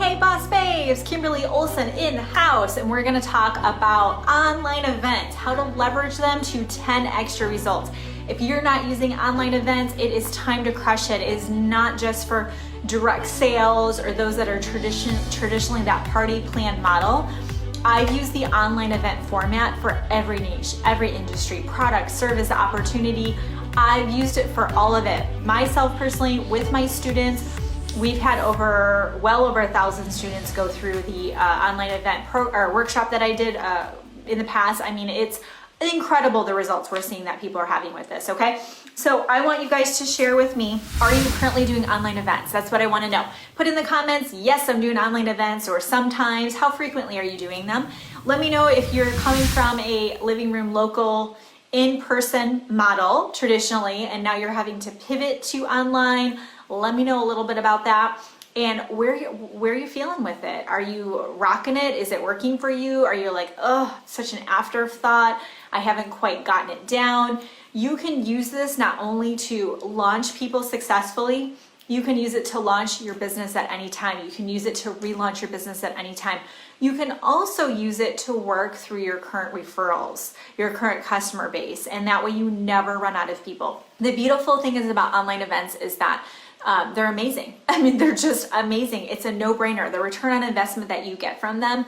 Hey Boss Babes, Kimberly Olson in the house, and we're gonna talk about online events, how to leverage them to 10 extra results. If you're not using online events, it is time to crush it. It is not just for direct sales or those that are traditionally that party plan model. I've used the online event format for every niche, every industry, product, service, opportunity. I've used it for all of it. Myself personally, with my students, we've had well over 1,000 students go through the online event workshop that I did in the past. I mean, it's incredible the results we're seeing that people are having with this, okay? So I want you guys to share with me, are you currently doing online events? That's what I wanna know. Put in the comments, yes, I'm doing online events, or sometimes. How frequently are you doing them? Let me know if you're coming from a living room local in-person model traditionally, and now you're having to pivot to online. Let me know a little bit about that. And where are you feeling with it? Are you rocking it? Is it working for you? Are you like, oh, such an afterthought, I haven't quite gotten it down? You can use this not only to launch people successfully, you can use it to launch your business at any time. You can use it to relaunch your business at any time. You can also use it to work through your current referrals, your current customer base, and that way you never run out of people. The beautiful thing is about online events is that they're amazing. I mean, they're just amazing. It's a no-brainer. The return on investment that you get from them,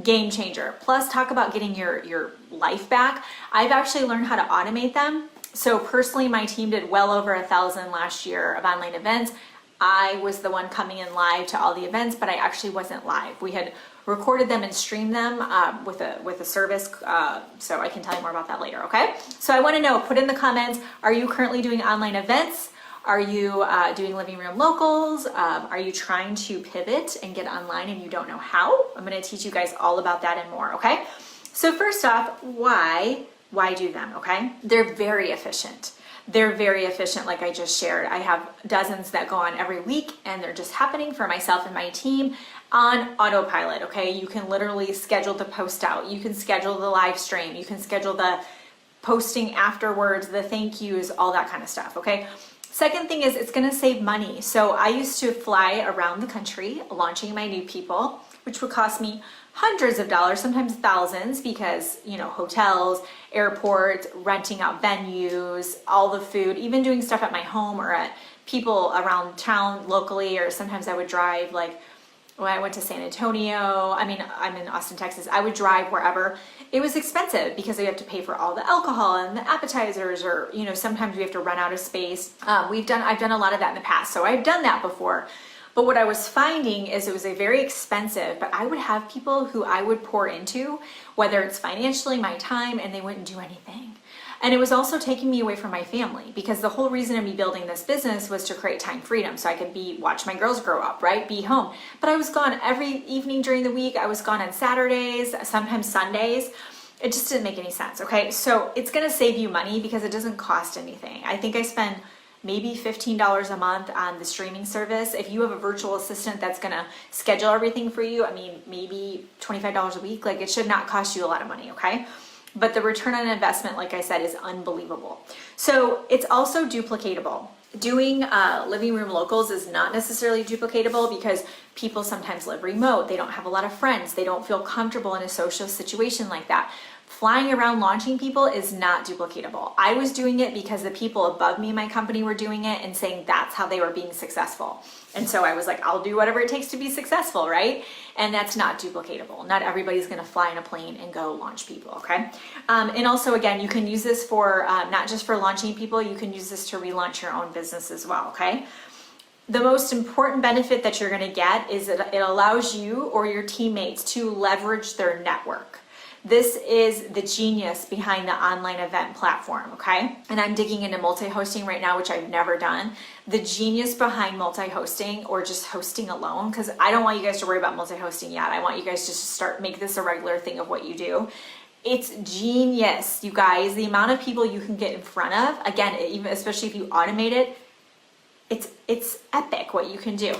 game changer. Plus, talk about getting your life back. I've actually learned how to automate them. So personally, my team did well over 1,000 last year of online events. I was the one coming in live to all the events, but I actually wasn't live. We had recorded them and streamed them with a service, so I can tell you more about that later, okay? So I wanna know, put in the comments, are you currently doing online events? Are you doing living room locals? Are you trying to pivot and get online and you don't know how? I'm gonna teach you guys all about that and more, okay? So first off, why do them, okay? They're very efficient. They're very efficient, like I just shared. I have dozens that go on every week, and they're just happening for myself and my team on autopilot, okay? You can literally schedule the post out. You can schedule the live stream. You can schedule the posting afterwards, the thank yous, all that kind of stuff, okay? Second thing is it's gonna save money. So I used to fly around the country launching my new people, which would cost me hundreds of dollars, sometimes thousands, because, you know, hotels, airports, renting out venues, all the food, even doing stuff at my home or at people around town locally, or sometimes I would drive, like when I went to San Antonio, I mean, I'm in Austin, Texas, I would drive wherever. It was expensive because you have to pay for all the alcohol and the appetizers, or, you know, sometimes we have to run out of space. I've done a lot of that in the past, so I've done that before. But what I was finding is it was a very expensive, but I would have people who I would pour into, whether it's financially, my time, and they wouldn't do anything. And it was also taking me away from my family, because the whole reason of me building this business was to create time freedom so I could watch my girls grow up, right? Be home. But I was gone every evening during the week. I was gone on Saturdays, sometimes Sundays. It just didn't make any sense, okay? So it's gonna save you money because it doesn't cost anything. I think I spend maybe $15 a month on the streaming service. If you have a virtual assistant that's gonna schedule everything for you, I mean, maybe $25 a week, like it should not cost you a lot of money, okay? But the return on investment, like I said, is unbelievable. So it's also duplicatable. Doing living room locals is not necessarily duplicatable because people sometimes live remote. They don't have a lot of friends. They don't feel comfortable in a social situation like that. Flying around launching people is not duplicatable. I was doing it because the people above me in my company were doing it and saying that's how they were being successful. And so I was like, I'll do whatever it takes to be successful, right? And that's not duplicatable. Not everybody's gonna fly in a plane and go launch people, okay? And also, again, you can use this for, not just for launching people, you can use this to relaunch your own business as well, okay? The most important benefit that you're gonna get is that it allows you or your teammates to leverage their network. This is the genius behind the online event platform, okay? And I'm digging into multi-hosting right now, which I've never done. The genius behind multi-hosting, or just hosting alone, because I don't want you guys to worry about multi-hosting yet. I want you guys to just make this a regular thing of what you do. It's genius, you guys. The amount of people you can get in front of, again, even especially if you automate it, it's epic what you can do.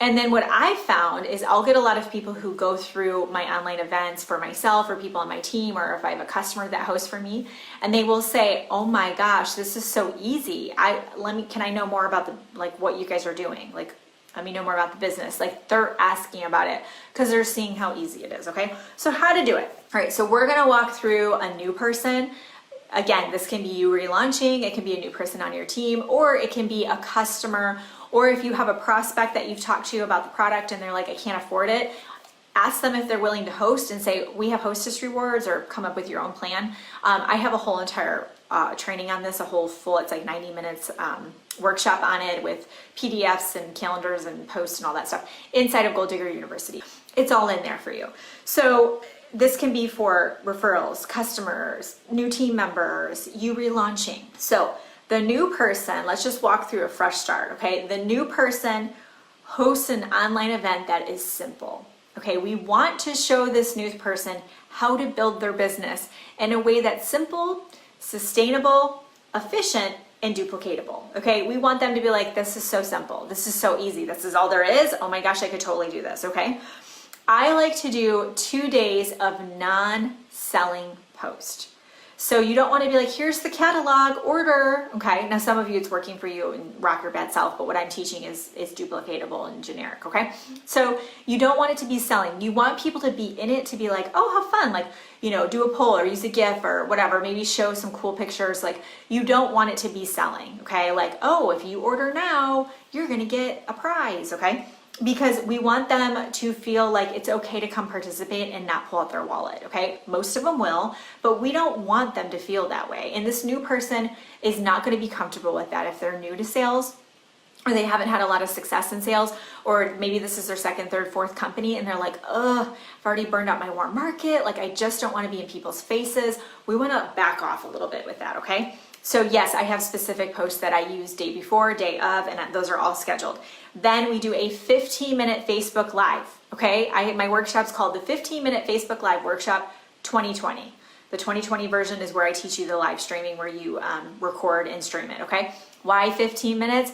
And then what I found is I'll get a lot of people who go through my online events for myself or people on my team, or if I have a customer that hosts for me, and they will say, oh my gosh, this is so easy. Can I know more about what you guys are doing? Like, let me know more about the business. Like they're asking about it because they're seeing how easy it is, okay? So how to do it. All right, so we're gonna walk through a new person. Again, this can be you relaunching, it can be a new person on your team, or it can be a customer, or if you have a prospect that you've talked to about the product and they're like, I can't afford it, ask them if they're willing to host and say, we have hostess rewards, or come up with your own plan. I have a whole entire training on this, a whole full, it's like 90 minutes workshop on it with PDFs and calendars and posts and all that stuff inside of Gold Digger University. It's all in there for you. So this can be for referrals, customers, new team members, you relaunching. So the new person, let's just walk through a fresh start, okay? The new person hosts an online event that is simple. Okay, we want to show this new person how to build their business in a way that's simple, sustainable, efficient, and duplicatable. Okay, we want them to be like, this is so simple, this is so easy, this is all there is. Oh my gosh, I could totally do this. Okay, I like to do 2 days of non-selling post. So you don't want to be like, here's the catalog, order. Okay, now some of you it's working for you and rock your bad self, but what I'm teaching is duplicatable and generic, okay? So you don't want it to be selling. You want people to be in it to be like, oh, how fun. Like, you know, do a poll or use a GIF or whatever, maybe show some cool pictures. Like, you don't want it to be selling, okay? Like, oh, if you order now, you're gonna get a prize, okay? Because we want them to feel like it's okay to come participate and not pull out their wallet, okay? Most of them will, but we don't want them to feel that way. And this new person is not gonna be comfortable with that if they're new to sales, or they haven't had a lot of success in sales, or maybe this is their second, third, fourth company and they're like, ugh, I've already burned out my warm market. Like, I just don't wanna be in people's faces. We wanna back off a little bit with that, okay? So yes, I have specific posts that I use day before, day of, and those are all scheduled. Then we do a 15-minute Facebook Live, okay? My workshop's called the 15-minute Facebook Live Workshop 2020. The 2020 version is where I teach you the live streaming where you record and stream it, okay? Why 15 minutes?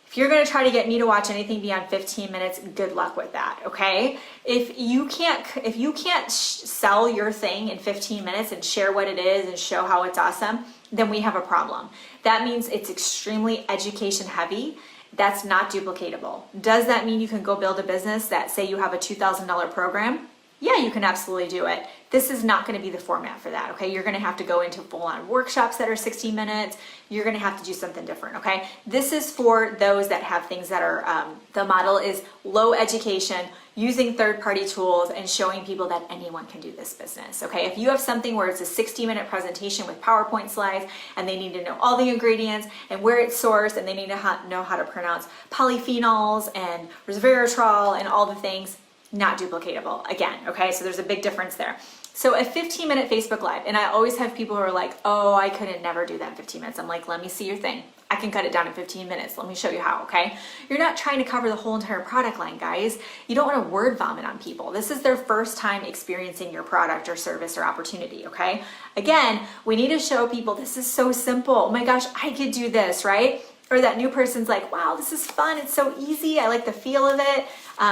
If you're gonna try to get me to watch anything beyond 15 minutes, good luck with that, okay? If you can't sell your thing in 15 minutes and share what it is and show how it's awesome, then we have a problem. That means it's extremely education heavy. That's not duplicatable. Does that mean you can go build a business that, say you have a $2,000 program? Yeah, you can absolutely do it. This is not gonna be the format for that, okay? You're gonna have to go into full-on workshops that are 60 minutes. You're gonna have to do something different, okay? This is for those that have things that are, the model is low education, using third-party tools and showing people that anyone can do this business, okay? If you have something where it's a 60-minute presentation with PowerPoint slides and they need to know all the ingredients and where it's sourced and they need to know how to pronounce polyphenols and resveratrol and all the things, not duplicatable again, okay? So there's a big difference there. So a 15-minute Facebook Live, and I always have people who are like, oh, I couldn't never do that in 15 minutes. I'm like, let me see your thing. I can cut it down in 15 minutes. Let me show you how, okay? You're not trying to cover the whole entire product line, guys. You don't want to word vomit on people. This is their first time experiencing your product or service or opportunity, okay? Again, we need to show people this is so simple. Oh my gosh, I could do this, right? Or that new person's like, wow, this is fun. It's so easy. I like the feel of it.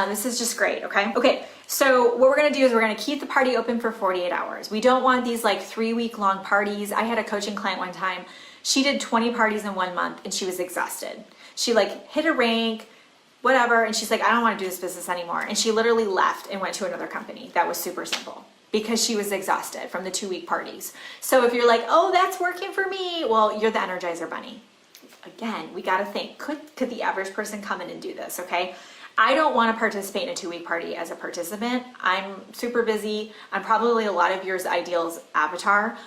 This is just great, okay? Okay, so what we're gonna do is we're gonna keep the party open for 48 hours. We don't want these like 3-week-long parties. I had a coaching client one time. She did 20 parties in 1 month and she was exhausted. She like hit a rank, whatever, and she's like, I don't wanna do this business anymore. And she literally left and went to another company that was super simple because she was exhausted from the 2-week parties. So if you're like, oh, that's working for me, well, you're the Energizer Bunny. Again, we gotta think, could the average person come in and do this, okay? I don't wanna participate in a 2-week party as a participant. I'm super busy. I'm probably a lot of yours ideal's avatar,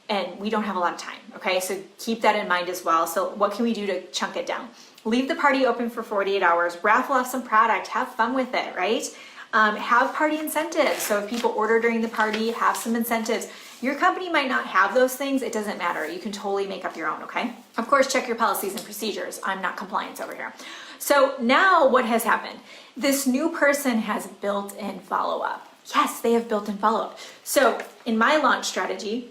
and we don't have a lot of time, okay? So keep that in mind as well. So what can we do to chunk it down? Leave the party open for 48 hours, raffle off some product, have fun with it, right? Have party incentives. So if people order during the party, have some incentives. Your company might not have those things. It doesn't matter. You can totally make up your own, okay? Of course, check your policies and procedures. I'm not compliance over here. So now what has happened? This new person has built-in follow-up. Yes, they have built-in follow-up. So in my launch strategy,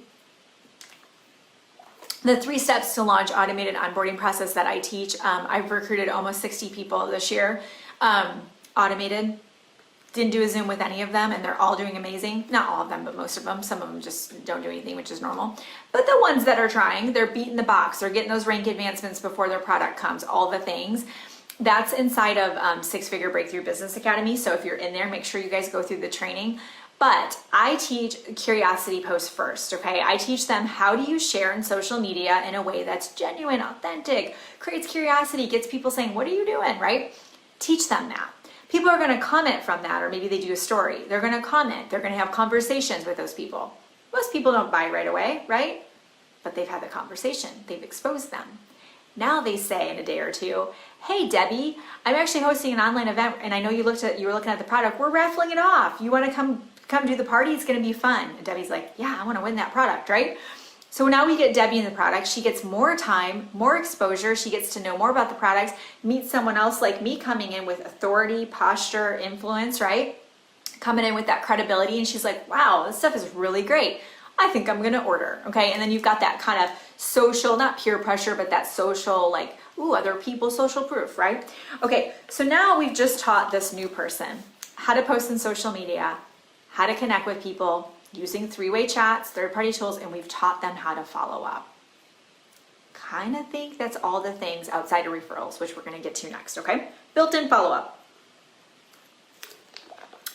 the 3 steps to launch automated onboarding process that I teach, I've recruited almost 60 people this year, automated. Didn't do a Zoom with any of them, and they're all doing amazing. Not all of them, but most of them. Some of them just don't do anything, which is normal. But the ones that are trying, they're beating the box. They're getting those rank advancements before their product comes, all the things. That's inside of Six Figure Breakthrough Business Academy. So if you're in there, make sure you guys go through the training. But I teach curiosity posts first, okay? I teach them how do you share in social media in a way that's genuine, authentic, creates curiosity, gets people saying, what are you doing, right? Teach them that. People are gonna comment from that, or maybe they do a story. They're gonna comment, they're gonna have conversations with those people. Most people don't buy right away, right? But they've had the conversation, they've exposed them. Now they say in a day or two, hey Debbie, I'm actually hosting an online event and I know you were looking at the product, we're raffling it off. You wanna come do the party? It's gonna be fun. And Debbie's like, yeah, I wanna win that product, right? So now we get Debbie in the product. She gets more time, more exposure. She gets to know more about the products, meet someone else like me coming in with authority, posture, influence, right? Coming in with that credibility. And she's like, wow, this stuff is really great. I think I'm gonna order, okay? And then you've got that kind of social, not peer pressure, but that social, like, ooh, other people, social proof, right? Okay, so now we've just taught this new person how to post in social media, how to connect with people using three-way chats, third-party tools, and we've taught them how to follow up. Kind of think that's all the things outside of referrals, which we're gonna get to next, okay? Built-in follow-up.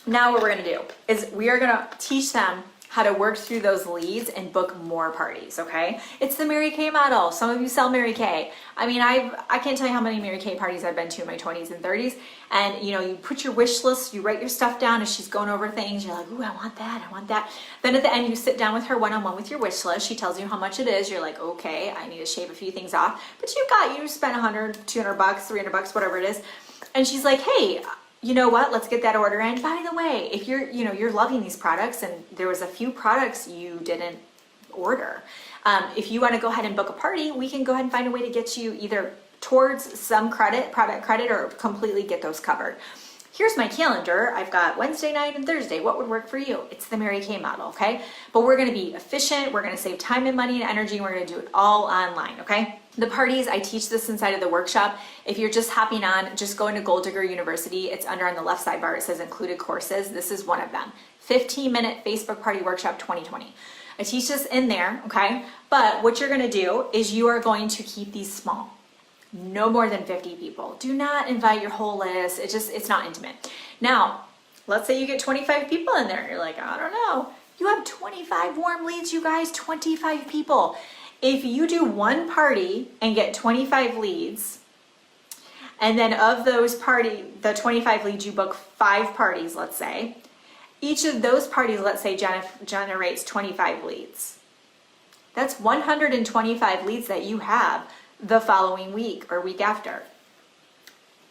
Now what we're gonna do is we are gonna teach them how to work through those leads and book more parties, okay? It's the Mary Kay model. Some of you sell Mary Kay. I mean, I can't tell you how many Mary Kay parties I've been to in my 20s and 30s. And you know, you put your wish list, you write your stuff down as she's going over things. You're like, ooh, I want that, I want that. Then at the end, you sit down with her one-on-one with your wish list. She tells you how much it is. You're like, okay, I need to shave a few things off. But you spent 100, 200 bucks, 300 bucks, whatever it is. And she's like, hey, you know what, let's get that order in. By the way, if you're loving these products and there was a few products you didn't order, if you want to go ahead and book a party, we can go ahead and find a way to get you either towards some product credit, or completely get those covered. Here's my calendar. I've got Wednesday night and Thursday. What would work for you? It's the Mary Kay model, okay? But we're gonna be efficient. We're gonna save time and money and energy. And we're gonna do it all online, okay? The parties, I teach this inside of the workshop. If you're just hopping on, just go into Gold Digger University. It's under on the left sidebar. It says included courses. This is one of them. 15-minute Facebook Party Workshop 2020. I teach this in there, okay? But what you're gonna do is you are going to keep these small. No more than 50 people. Do not invite your whole list. It's not intimate. Now, let's say you get 25 people in there. You're like, I don't know. You have 25 warm leads, you guys, 25 people. If you do one party and get 25 leads, and then of those the 25 leads, you book 5 parties, let's say. Each of those parties, let's say, generates 25 leads. That's 125 leads that you have the following week or week after.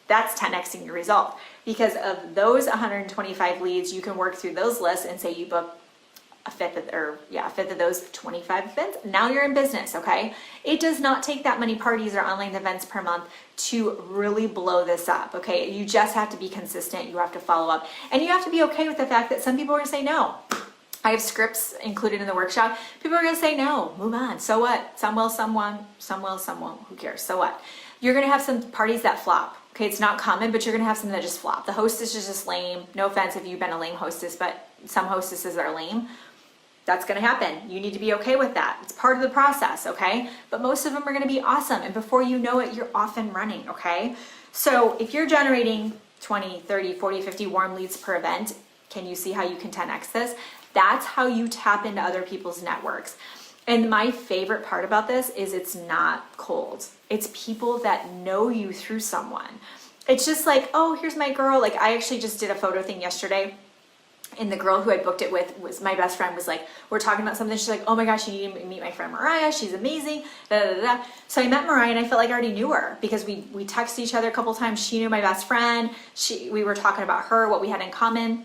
That's 10xing your result, because of those 125 leads, you can work through those lists and say you book a fifth of those 25 events. Now you're in business, okay? It does not take that many parties or online events per month to really blow this up, okay? You just have to be consistent. You have to follow up, and you have to be okay with the fact that some people are gonna say no. I have scripts included in the workshop. People are gonna say no, move on, so what? Some will, some won't, who cares, so what? You're gonna have some parties that flop, okay? It's not common, but you're gonna have some that just flop. The hostess is just lame. No offense if you've been a lame hostess, but some hostesses are lame. That's gonna happen. You need to be okay with that. It's part of the process, okay? But most of them are gonna be awesome, and before you know it, you're off and running, okay? So if you're generating 20, 30, 40, 50 warm leads per event, can you see how you can 10x this? That's how you tap into other people's networks. And my favorite part about this is it's not cold. It's people that know you through someone. It's just like, oh, here's my girl. Like, I actually just did a photo thing yesterday, and the girl who I booked it with was my best friend. Was like, we're talking about something. She's like, oh my gosh, you need to meet my friend Mariah. She's amazing. Da, da, da, da. So I met Mariah, and I felt like I already knew her because we texted each other a couple times. She knew my best friend. We were talking about her, what we had in common.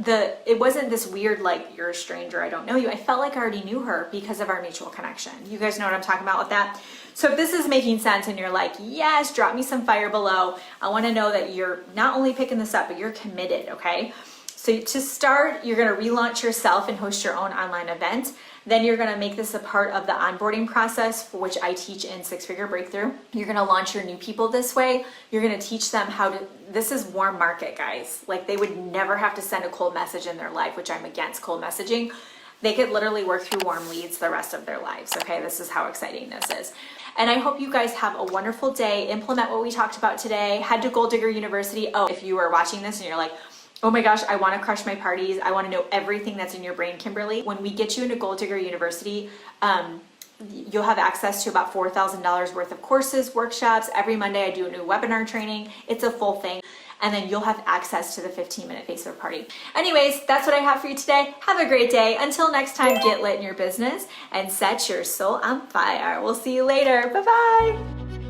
It wasn't this weird, like, you're a stranger, I don't know you. I felt like I already knew her because of our mutual connection. You guys know what I'm talking about with that? So if this is making sense and you're like, yes, drop me some fire below. I want to know that you're not only picking this up, but you're committed, okay? So to start, you're going to relaunch yourself and host your own online event. Then you're going to make this a part of the onboarding process, for which I teach in Six Figure Breakthrough. You're going to launch your new people this way. You're going to teach them how to, this is warm market, guys. Like, they would never have to send a cold message in their life, which I'm against cold messaging. They could literally work through warm leads the rest of their lives, okay? This is how exciting this is. And I hope you guys have a wonderful day. Implement what we talked about today. Head to Goal Digger University. Oh, if you are watching this and you're like, oh my gosh, I want to crush my parties. I want to know everything that's in your brain, Kimberly. When we get you into Goal Digger University, you'll have access to about $4,000 worth of courses, workshops. Every Monday I do a new webinar training. It's a full thing. And then you'll have access to the 15-minute Facebook party. Anyways, that's what I have for you today. Have a great day. Until next time, get lit in your business and set your soul on fire. We'll see you later. Bye-bye.